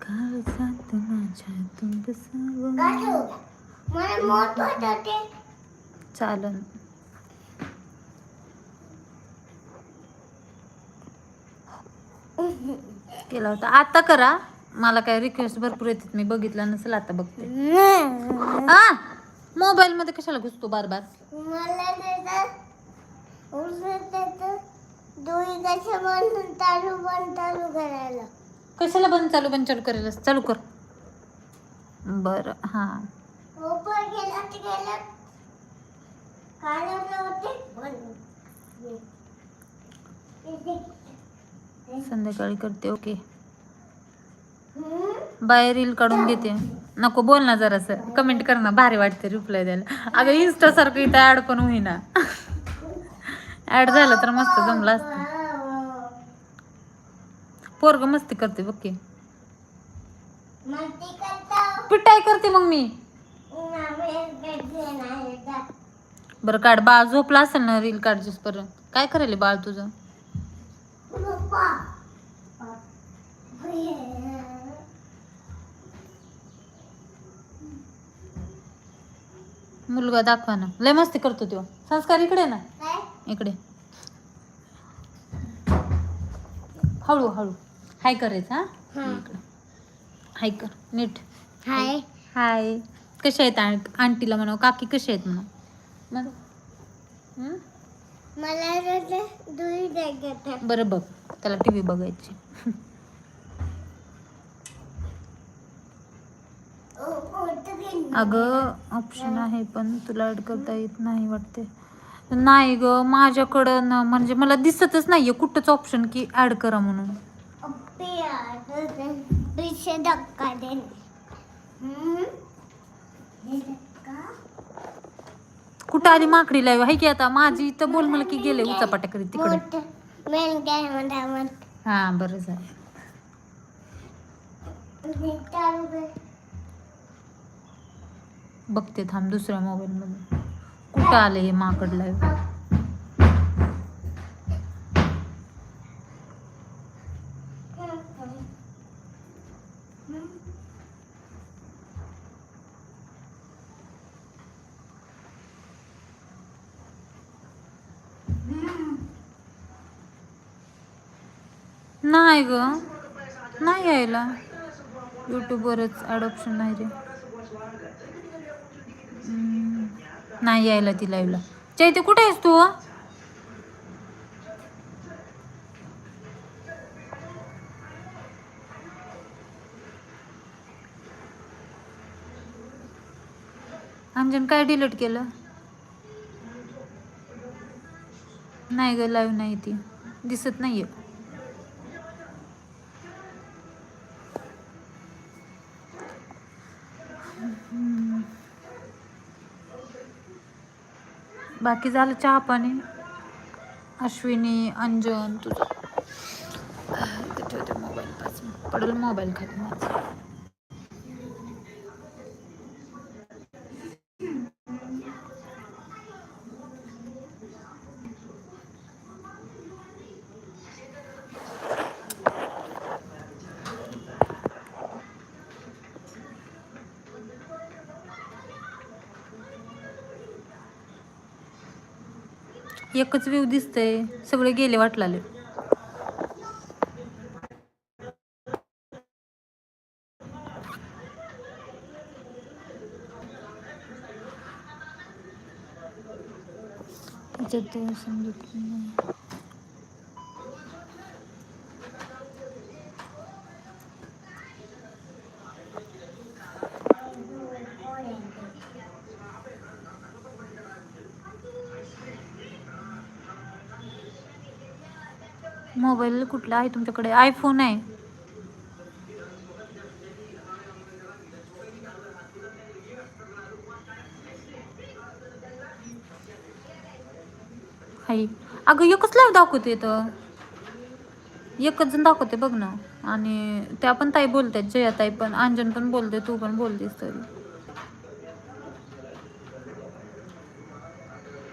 काळजात माझ्या तू बसावं. मला मोठ होते चालन. केला होता आता करा. मला काय रिक्वेस्ट भरपूर येतात, मी बघितला नसेल, आता बघते. हा मोबाईल मध्ये कशाला घुसतो बार बार. मला दोन्ही कशा बंद चालू करायला. कशाला बंद चालू करायला. चालू कर बर. हा संध्याकाळी करते. Okay bye. रील काढून घेते. नको बोल ना जरासं. कमेंट कर ना, भारी वाटते रिप्लाय द्यायला. अगं इन्स्टा सारखं इथं ऍड पण होईना. ऍड झालं तर मस्त जमलं असतं. पोरग मस्ती करते बघ की. पिटाई करते मग मी. बरं काढ. बाळ झोपला असेल ना रील काढतेस पर्यंत. काय करेल बाळ तुझं. मुलगा दाखवा ना. लय मस्ती करतो तो. संस्कार इकडे ना. इकडे हळू हळू हाय करायचं. हा इकडे हाय कर नीट. हाय हाय. कशा आहेत आंटीला म्हणावं. काकी कशा आहेत म्हणावं. मला दूध द्यायचं. बरं बघ, त्याला टीव्ही बघायची. अगं ऑप्शन आहे पण तुला ऍड करता येत नाही वाटते. नाही ग माझ्याकडं ना, म्हणजे मला दिसतच नाहीये कुठंच ऑप्शन की ऍड करा म्हणून. कुठं आली माकडी लाईव्ह आहे की आता माझी इथं. बोल मला की गेले उचापाट्या करीत तिकडे. हा बरं झालं. बघते थांब दुसऱ्या मोबाईल मध्ये कुठं आले हे माकड लाईव्ह. नाही ग नाही यायला. यूट्यूबवरच ॲड ऑप्शन नाही रे. नाही यायला ती लाईव्हला. चैते कुठे आहेस तू. अंजन काय डिलीट केलं. नाही ग लाईव्ह नाही ती दिसत नाहीये. बाकी झालं चहा पाणी. अश्विनी अंजन तुझं ठेवते मोबाईल. 5 मिनिट पडेल मोबाईल खाली माझा. एकच व्ह्यू दिसतंय. सगळे गेले वाटलाले. समजत नाही. मोबाईल कुठला आहे तुमच्याकडे. आयफोन आहे. हाय अगं एकच लाईव्ह दाखवते तर. एकच जण दाखवते बघ ना. आणि त्या पण ताई बोलतात. जया ताई पण, अंजन पण बोलते, तू पण बोलतेस तरी.